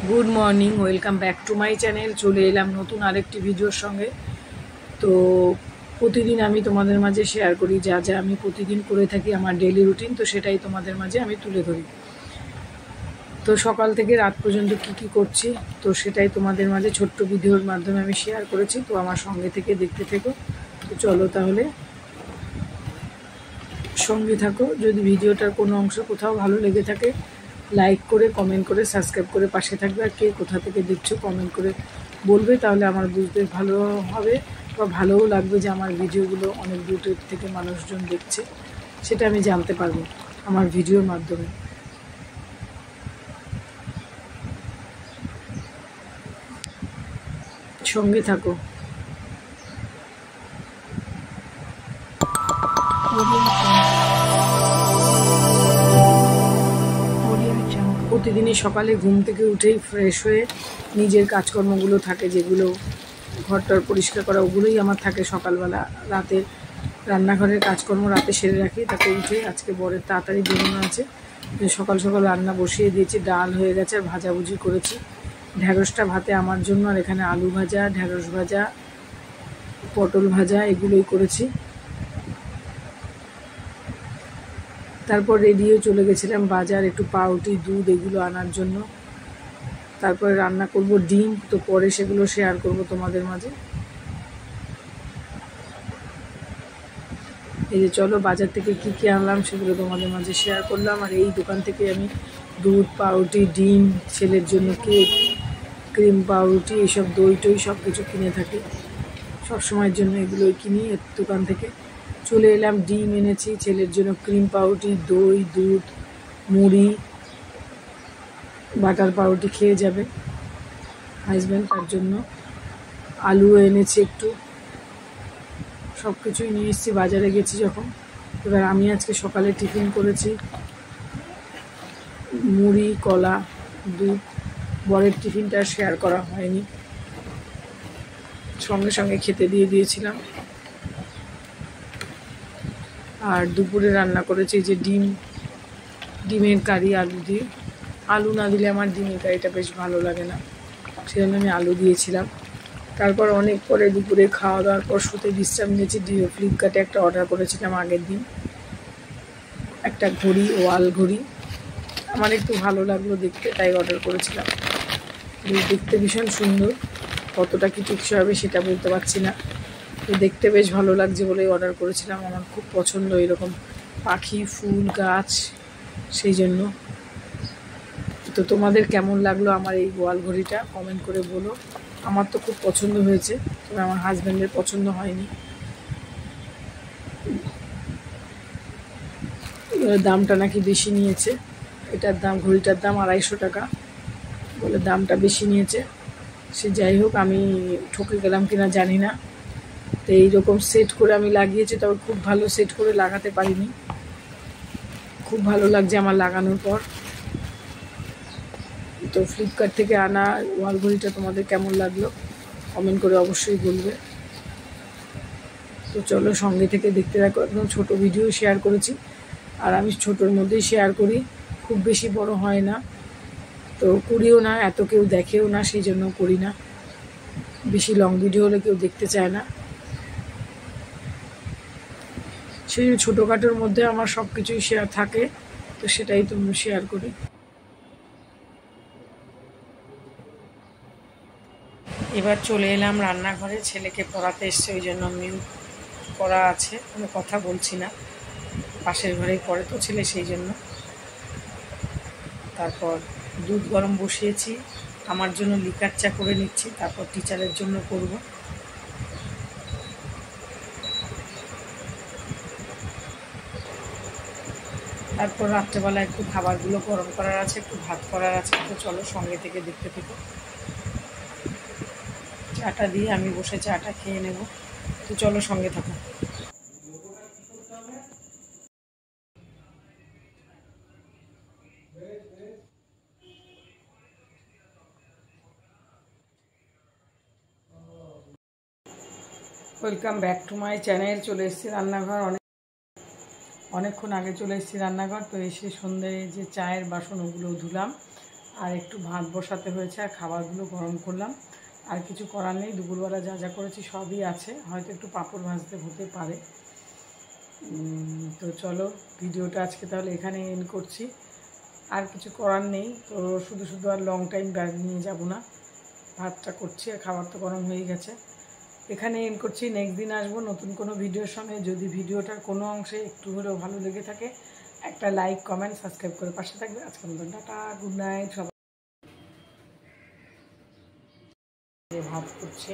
Good morning, welcome back to my channel. চলে এলাম নতুন আরেকটি ভিডিওর সঙ্গে। তো প্রতিদিন আমি তোমাদের মাঝে শেয়ার করি যা যা আমি প্রতিদিন করে থাকি, আমার ডেলি রুটিন। তো সেটাই তোমাদের মাঝে আমি তুলে ধরি। তো সকাল থেকে রাত পর্যন্ত কি কি করছি, তো সেটাই তোমাদের মাঝে ছোট্ট ভিডিওর মাধ্যমে আমি শেয়ার করেছি। তো আমার সঙ্গে থেকে দেখতে থেকো। তো চলো তাহলে সঙ্গে থাকো। যদি ভিডিওটার কোনো অংশ কোথাও ভালো লেগে থাকে, লাইক করে, কমেন্ট করে, সাবস্ক্রাইব করে পাশে থাকবে। আর কে কোথা থেকে দেখছো কমেন্ট করে বলবে, তাহলে আমার বুঝতে ভালো হবে বা ভালোও লাগবে যে আমার ভিডিওগুলো অনেক দূর থেকে মানুষজন দেখছে, সেটা আমি জানতে পারবো আমার ভিডিওর মাধ্যমে। সঙ্গে থাকো। প্রতিদিনই সকালে ঘুম থেকে উঠেই ফ্রেশ হয়ে নিজের কাজকর্মগুলো থাকে, যেগুলো ঘরটার পরিষ্কার করা, ওগুলোই আমার থাকে সকালবেলা। রাতে রান্নাঘরের কাজকর্ম রাতে সেরে রাখি। তাতে উঠে আজকে বরের তাড়াতাড়ি বেরোনো আছে, সকাল সকাল রান্না বসিয়ে দিয়েছি। ডাল হয়ে গেছে আর ভাজাভুজি করেছি। ঢ্যাঁড়সটা ভাতে আমার জন্য, আর এখানে আলু ভাজা, ঢ্যাঁড়স ভাজা, পটল ভাজা, এগুলোই করেছি। তারপর রেডিও চলে গেছিলাম বাজার, একটু পাউরুটি, দুধ এগুলো আনার জন্য। তারপরে রান্না করব ডিম, তো পরে সেগুলো শেয়ার করব তোমাদের মাঝে। এই যে চলো বাজার থেকে কি কি আনলাম সেগুলো তোমাদের মাঝে শেয়ার করলাম। আর এই দোকান থেকে আমি দুধ, পাউরুটি, ডিম, ছেলের জন্য কেক, ক্রিম, পাউরুটি, এইসব দই টই সব কিছু কিনে থাকি সবসময়ের জন্য, এগুলোই কিনি এর দোকান থেকে। চলে এলাম, ডিম এনেছি, ছেলের জন্য ক্রিম পাউরুটি, দই, দুধ, মুড়ি, বাটার পাউরুটি খেয়ে যাবে হাজব্যান্ড, তার জন্য আলু এনেছি একটু। সব কিছুই নিয়ে এসেছি বাজারে গেছি যখন। এবার আমি আজকে সকালে টিফিন করেছি মুড়ি, কলা, দুধ। বরের টিফিনটা শেয়ার করা হয়নি, সঙ্গে সঙ্গে খেতে দিয়ে দিয়েছিলাম। আর দুপুরে রান্না করেছি যে ডিমের কারি আলু দিয়ে। আলু না দিলে আমার ডিমের কারিটা বেশ ভালো লাগে না, সেজন্য আমি আলু দিয়েছিলাম। তারপর অনেক পরে দুপুরে খাওয়া দাওয়ার পর শুতে বিশ্রাম নিয়েছি। ফ্লিপকার্টে একটা অর্ডার করেছিলাম আগের দিন, একটা ঘড়ি, ওয়াল ঘড়ি। আমার একটু ভালো লাগলো দেখতে, তাই অর্ডার করেছিলাম। দেখতে ভীষণ সুন্দর, কতটা কি টেকসই হবে সেটা বলতে পারছি না, তো দেখতে বেশ ভালো লাগছে বলেই অর্ডার করেছিলাম। আমার খুব পছন্দ এরকম পাখি, ফুল, গাছ, সেই জন্য। তো তোমাদের কেমন লাগলো আমার এই ওয়াল ঘড়িটা কমেন্ট করে বলো। আমার তো খুব পছন্দ হয়েছে, তবে আমার হাজব্যান্ডের পছন্দ হয়নি। দামটা নাকি বেশি নিয়েছে, এটার দাম, ঘড়িটার দাম 250 টাকা বলে দামটা বেশি নিয়েছে। সে যাই হোক, আমি ঠকে গেলাম কিনা জানি না। তো এইরকম সেট করে আমি লাগিয়েছি, তবে খুব ভালো সেট করে লাগাতে পারিনি। খুব ভালো লাগছে আমার লাগানোর পর। তো ফ্লিপকার্ট থেকে আনা ওয়াল ঘড়িটা তোমাদের কেমন লাগলো কমেন্ট করে অবশ্যই বলবে। তো চলো সঙ্গে থেকে দেখতে থাকো। একদম ছোটো ভিডিও শেয়ার করেছি, আর আমি ছোটোর মধ্যেই শেয়ার করি, খুব বেশি বড় হয় না, তো করিও না, এত কেউ দেখেও না, সেই জন্য করি না। বেশি লং ভিডিও হলে কেউ দেখতে চায় না, সেই ছোটোখাটোর মধ্যে আমার সব কিছুই শেয়ার থাকে, তো সেটাই তুমি শেয়ার করি। এবার চলে এলাম রান্নাঘরে, ছেলেকে পড়াতে এসছে, ওই জন্য মিউট করা আছে, কোনো কথা বলছি না। পাশের ঘরেই পড়ে তো ছেলে, সেই জন্য। তারপর দুধ গরম বসিয়েছি, আমার জন্য লিকার চা করে নিচ্ছি, তারপর টিচারের জন্য করব। তারপর রাত্রেবেলা একটু খাবারগুলো গরম করার আছে, একটু ভাত করার আছে। তো চলো সঙ্গে থেকে দেখতে থেকো। চাটা দিয়ে আমি বসে চাটা খেয়ে নেব, তো চলো সঙ্গে থাকো। Welcome back to my channel. চলে এসেছি রান্নাঘর, অনেকক্ষণ আগে চলে এসেছি রান্নাঘর। তো এসে সন্ধ্যায় যে চায়ের বাসন ওগুলো ধুলাম, আর একটু ভাত বসাতে হয়েছে, আর খাবারগুলো গরম করলাম। আর কিছু করার নেই, দুপুরবেলা যা যা করেছি সবই আছে, হয়তো একটু পাঁপড় ভাজতে হতে পারে। তো চলো ভিডিওটা আজকে তাহলে এখানে এন্ড করছি। আর কিছু করার নেই, তো শুধু শুধু আর লং টাইম ব্যাগ নিয়ে যাব না। ভাতটা করছি আর খাবার তো গরম হয়ে গেছে। এখানে এন্ড করছি, নেক্সট দিন আসবো নতুন কোনো ভিডিওর সঙ্গে। যদি ভিডিওটার কোনো অংশে একটু হলেও ভালো লেগে থাকে, একটা লাইক, কমেন্ট, সাবস্ক্রাইব করে পাশে থাকবে। আজকের মতন টাটা, গুড নাইট। সবাই ভাত করছে।